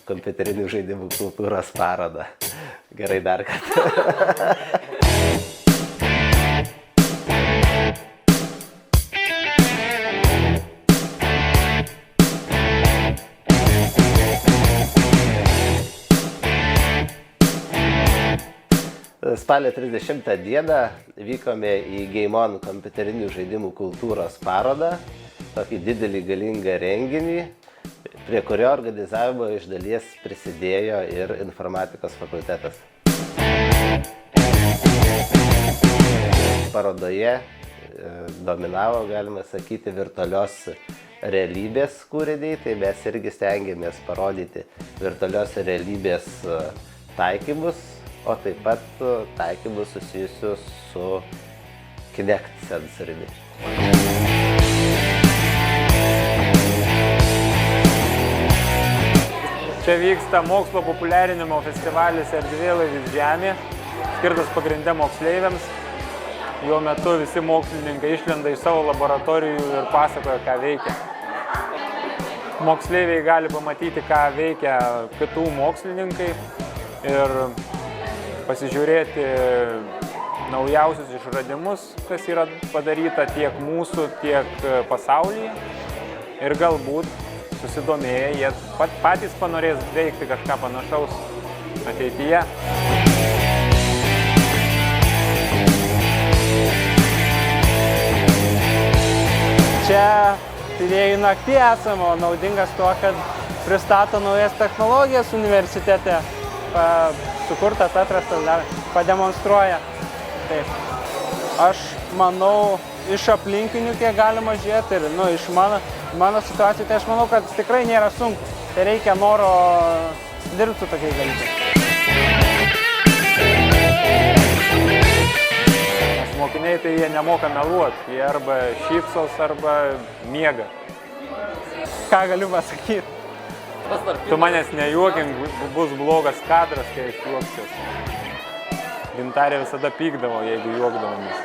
kompiuterinių žaidimų kultūros parodą. Gerai, dar kartą. Spalio 30 dieną vykome į Game On kompiuterinių žaidimų kultūros parodą, tokį didelį galingą renginį, prie kurio organizavimo iš dalies prisidėjo ir informatikos fakultetas. Parodoje dominavo, galima sakyti, virtualios realybės kūriniai, tai mes irgi stengiamės parodyti virtualios realybės taikymus, o taip pat taikymus susijusius su Kinect sensoriumi. Čia vyksta mokslo populiarinimo festivalis Erdvėlaivis Žemė, skirtas pagrinde moksleiviams. Jo metu visi mokslininkai išlenda iš savo laboratorijų ir pasakoja, ką veikia. Moksleiviai gali pamatyti, ką veikia kitų mokslininkai ir pasižiūrėti naujausius išradimus, kas yra padaryta tiek mūsų, tiek pasaulyje. Ir galbūt susidomėję, jie patys panorės veikti kažką panašaus ateityje. Čia tyrėjų naktį esame, naudingas tuo, kad pristato naujas technologijas universitete. Sukurtas, atrastas, dar pademonstruoja. Taip. Aš manau, iš aplinkinių kiek galima žiūrėti ir iš mano situacijų, tai aš manau, kad tikrai nėra sunku. Tai reikia noro dirbti su tokiais dalykais. Nes mokiniai tai jie nemoka meluoti, jie arba šypsos, arba miega. Ką galiu pasakyti? Tu manęs nejuokink, bus blogas kadras, kai aš juokčiausi. Gintarė visada pykdavo, jeigu juokdavomės.